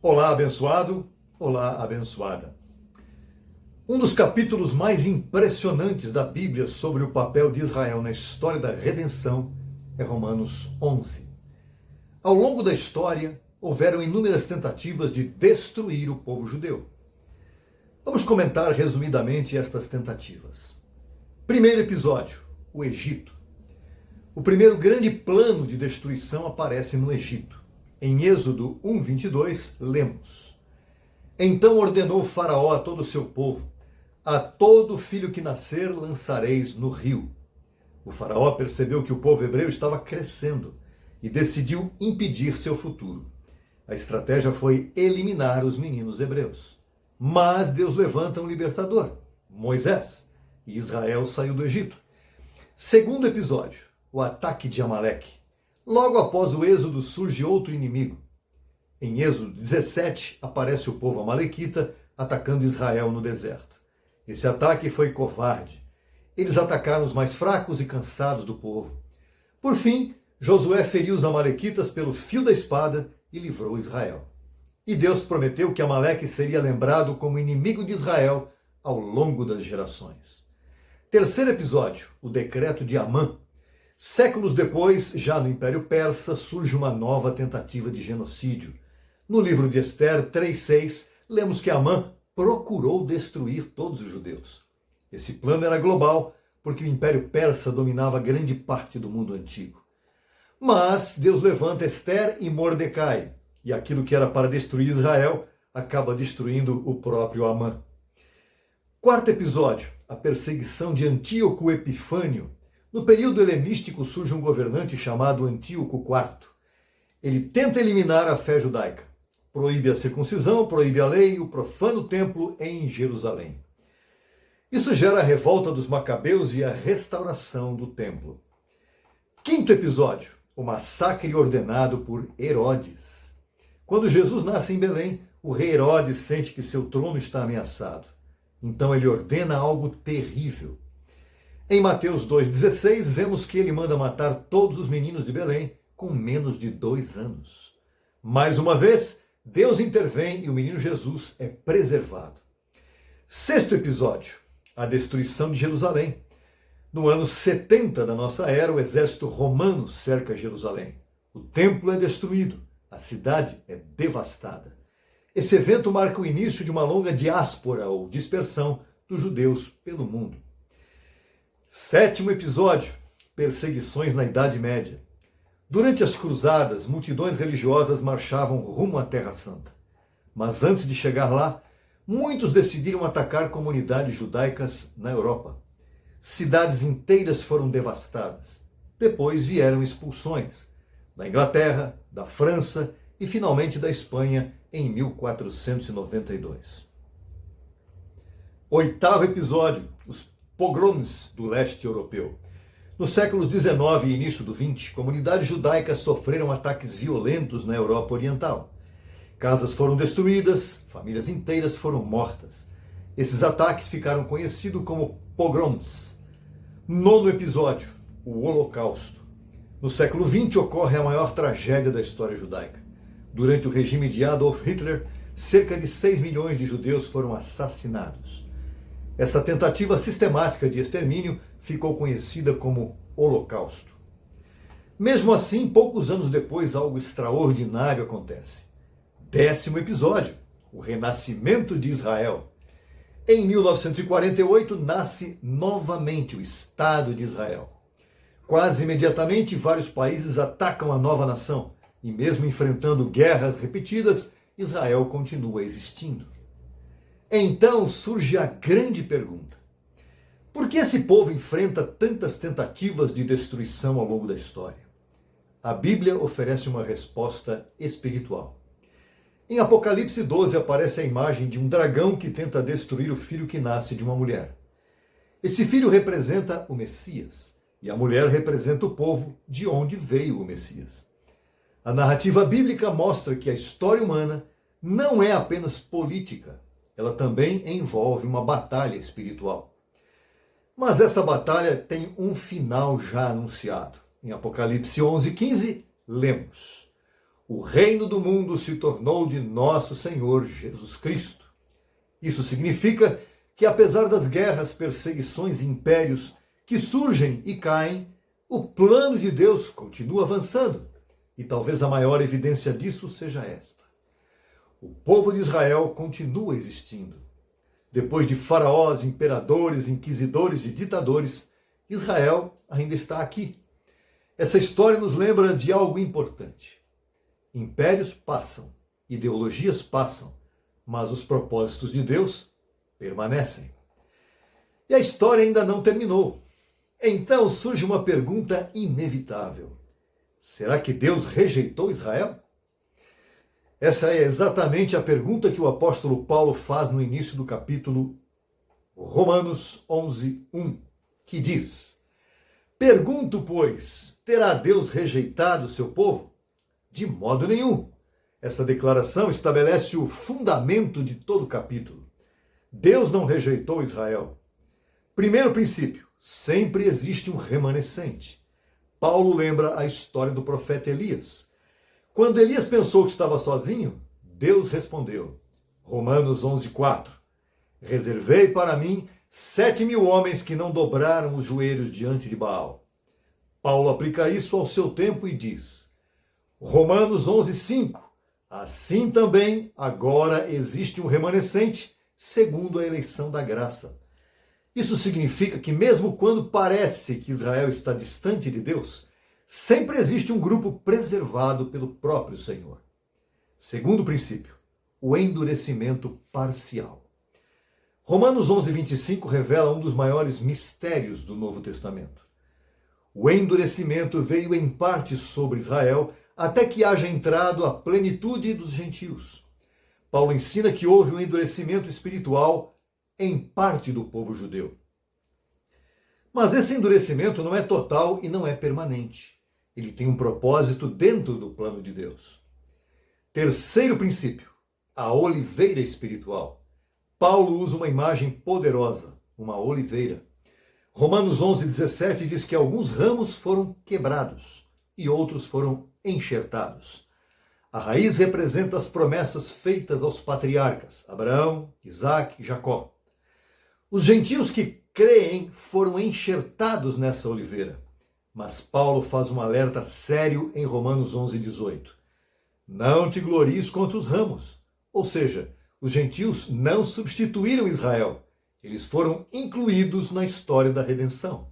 Olá, abençoado. Olá, abençoada. Um dos capítulos mais impressionantes da Bíblia sobre o papel de Israel na história da redenção é Romanos 11. Ao longo da história, houveram inúmeras tentativas de destruir o povo judeu. Vamos comentar resumidamente estas tentativas. Primeiro episódio, o Egito. O primeiro grande plano de destruição aparece no Egito. Em Êxodo 1:22, lemos: Então ordenou Faraó a todo o seu povo: a todo filho que nascer lançareis no rio. O Faraó percebeu que o povo hebreu estava crescendo e decidiu impedir seu futuro. A estratégia foi eliminar os meninos hebreus. Mas Deus levanta um libertador, Moisés, e Israel saiu do Egito. Segundo episódio, o ataque de Amaleque. Logo após o Êxodo surge outro inimigo. Em Êxodo 17 aparece o povo amalequita atacando Israel no deserto. Esse ataque foi covarde. Eles atacaram os mais fracos e cansados do povo. Por fim, Josué feriu os amalequitas pelo fio da espada e livrou Israel. E Deus prometeu que Amaleque seria lembrado como inimigo de Israel ao longo das gerações. Terceiro episódio, o decreto de Amã. Séculos depois, já no Império Persa, surge uma nova tentativa de genocídio. No livro de Ester 3:6, lemos que Amã procurou destruir todos os judeus. Esse plano era global, porque o Império Persa dominava grande parte do mundo antigo. Mas Deus levanta Ester e Mordecai, e aquilo que era para destruir Israel acaba destruindo o próprio Amã. Quarto episódio, a perseguição de Antíoco Epifânio. No período helenístico surge um governante chamado Antíoco IV. Ele tenta eliminar a fé judaica. Proíbe a circuncisão, proíbe a lei e o profana o templo em Jerusalém. Isso gera a revolta dos macabeus e a restauração do templo. Quinto episódio, o massacre ordenado por Herodes. Quando Jesus nasce em Belém, o rei Herodes sente que seu trono está ameaçado. Então ele ordena algo terrível. Em Mateus 2,16, vemos que ele manda matar todos os meninos de Belém com menos de 2 anos. Mais uma vez, Deus intervém e o menino Jesus é preservado. Sexto episódio, a destruição de Jerusalém. No ano 70 da nossa era, o exército romano cerca Jerusalém. O templo é destruído, a cidade é devastada. Esse evento marca o início de uma longa diáspora ou dispersão dos judeus pelo mundo. Sétimo episódio, perseguições na Idade Média. Durante as cruzadas, multidões religiosas marchavam rumo à Terra Santa. Mas antes de chegar lá, muitos decidiram atacar comunidades judaicas na Europa. Cidades inteiras foram devastadas. Depois vieram expulsões da Inglaterra, da França e finalmente da Espanha em 1492. Oitavo episódio, os pogroms do leste europeu. Nos séculos XIX e início do XX, comunidades judaicas sofreram ataques violentos na Europa Oriental. Casas foram destruídas, famílias inteiras foram mortas. Esses ataques ficaram conhecidos como pogroms. Nono episódio, o Holocausto. No século XX ocorre a maior tragédia da história judaica. Durante o regime de Adolf Hitler, cerca de 6 milhões de judeus foram assassinados. Essa tentativa sistemática de extermínio ficou conhecida como Holocausto. Mesmo assim, poucos anos depois, algo extraordinário acontece. 10º episódio, o renascimento de Israel. Em 1948, nasce novamente o Estado de Israel. Quase imediatamente, vários países atacam a nova nação, e mesmo enfrentando guerras repetidas, Israel continua existindo. Então surge a grande pergunta: por que esse povo enfrenta tantas tentativas de destruição ao longo da história? A Bíblia oferece uma resposta espiritual. Em Apocalipse 12 aparece a imagem de um dragão que tenta destruir o filho que nasce de uma mulher. Esse filho representa o Messias, e a mulher representa o povo de onde veio o Messias. A narrativa bíblica mostra que a história humana não é apenas política, ela também envolve uma batalha espiritual. Mas essa batalha tem um final já anunciado. Em Apocalipse 11:15, lemos: o reino do mundo se tornou de nosso Senhor Jesus Cristo. Isso significa que, apesar das guerras, perseguições e impérios que surgem e caem, o plano de Deus continua avançando. E talvez a maior evidência disso seja esta: o povo de Israel continua existindo. Depois de faraós, imperadores, inquisidores e ditadores, Israel ainda está aqui. Essa história nos lembra de algo importante. Impérios passam, ideologias passam, mas os propósitos de Deus permanecem. E a história ainda não terminou. Então surge uma pergunta inevitável: será que Deus rejeitou Israel? Essa é exatamente a pergunta que o apóstolo Paulo faz no início do capítulo Romanos 11:1, que diz: pergunto, pois, terá Deus rejeitado o seu povo? De modo nenhum. Essa declaração estabelece o fundamento de todo o capítulo. Deus não rejeitou Israel. Primeiro princípio: sempre existe um remanescente. Paulo lembra a história do profeta Elias. Quando Elias pensou que estava sozinho, Deus respondeu. Romanos 11:4. Reservei para mim 7.000 homens que não dobraram os joelhos diante de Baal. Paulo aplica isso ao seu tempo e diz. Romanos 11:5. Assim também agora existe um remanescente segundo a eleição da graça. Isso significa que mesmo quando parece que Israel está distante de Deus, sempre existe um grupo preservado pelo próprio Senhor. Segundo princípio, o endurecimento parcial. Romanos 11:25 revela um dos maiores mistérios do Novo Testamento. O endurecimento veio em parte sobre Israel até que haja entrado a plenitude dos gentios. Paulo ensina que houve um endurecimento espiritual em parte do povo judeu. Mas esse endurecimento não é total e não é permanente. Ele tem um propósito dentro do plano de Deus. Terceiro princípio, a oliveira espiritual. Paulo usa uma imagem poderosa, uma oliveira. Romanos 11:17 diz que alguns ramos foram quebrados e outros foram enxertados. A raiz representa as promessas feitas aos patriarcas, Abraão, Isaque e Jacó. Os gentios que creem foram enxertados nessa oliveira. Mas Paulo faz um alerta sério em Romanos 11:18. Não te glories contra os ramos. Ou seja, os gentios não substituíram Israel. Eles foram incluídos na história da redenção.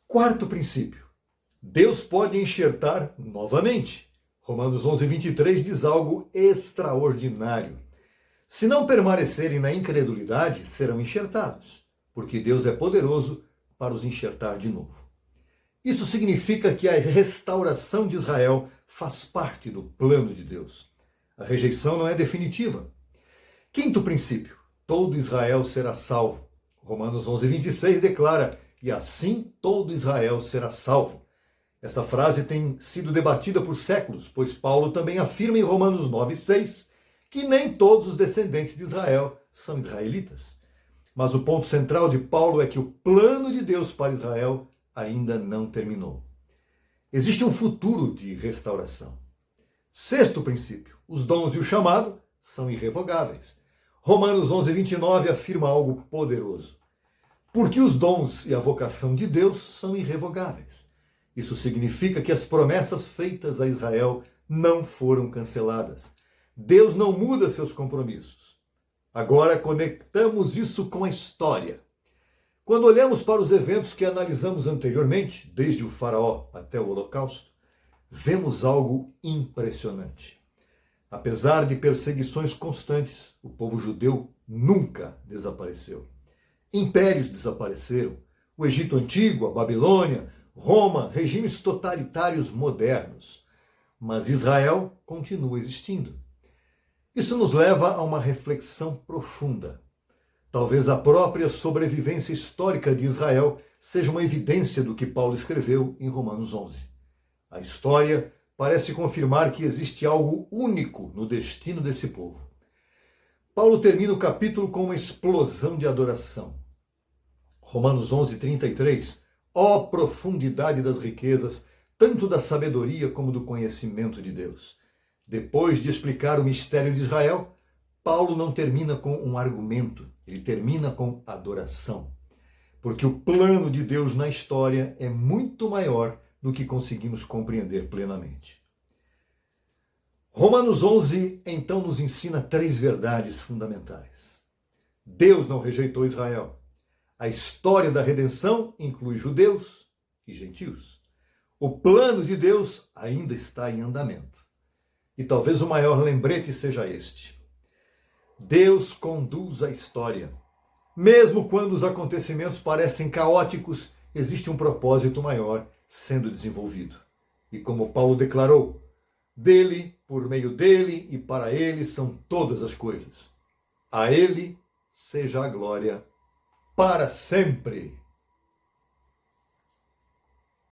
Quarto princípio. Deus pode enxertar novamente. Romanos 11:23 diz algo extraordinário. Se não permanecerem na incredulidade, serão enxertados, porque Deus é poderoso para os enxertar de novo. Isso significa que a restauração de Israel faz parte do plano de Deus. A rejeição não é definitiva. Quinto princípio, todo Israel será salvo. Romanos 11:26 declara, e assim todo Israel será salvo. Essa frase tem sido debatida por séculos, pois Paulo também afirma em Romanos 9:6 que nem todos os descendentes de Israel são israelitas. Mas o ponto central de Paulo é que o plano de Deus para Israel ainda não terminou. Existe um futuro de restauração. Sexto princípio, os dons e o chamado são irrevogáveis. Romanos 11:29 afirma algo poderoso. Porque os dons e a vocação de Deus são irrevogáveis. Isso significa que as promessas feitas a Israel não foram canceladas. Deus não muda seus compromissos. Agora conectamos isso com a história. Quando olhamos para os eventos que analisamos anteriormente, desde o Faraó até o Holocausto, vemos algo impressionante. Apesar de perseguições constantes, o povo judeu nunca desapareceu. Impérios desapareceram. O Egito Antigo, a Babilônia, Roma, regimes totalitários modernos. Mas Israel continua existindo. Isso nos leva a uma reflexão profunda. Talvez a própria sobrevivência histórica de Israel seja uma evidência do que Paulo escreveu em Romanos 11. A história parece confirmar que existe algo único no destino desse povo. Paulo termina o capítulo com uma explosão de adoração. Romanos 11:33. Ó profundidade das riquezas, tanto da sabedoria como do conhecimento de Deus. Depois de explicar o mistério de Israel, Paulo não termina com um argumento, ele termina com adoração. Porque o plano de Deus na história é muito maior do que conseguimos compreender plenamente. Romanos 11, então, nos ensina 3 verdades fundamentais. Deus não rejeitou Israel. A história da redenção inclui judeus e gentios. O plano de Deus ainda está em andamento. E talvez o maior lembrete seja este: Deus conduz a história. Mesmo quando os acontecimentos parecem caóticos, existe um propósito maior sendo desenvolvido. E como Paulo declarou, dele, por meio dele e para ele são todas as coisas. A ele seja a glória para sempre.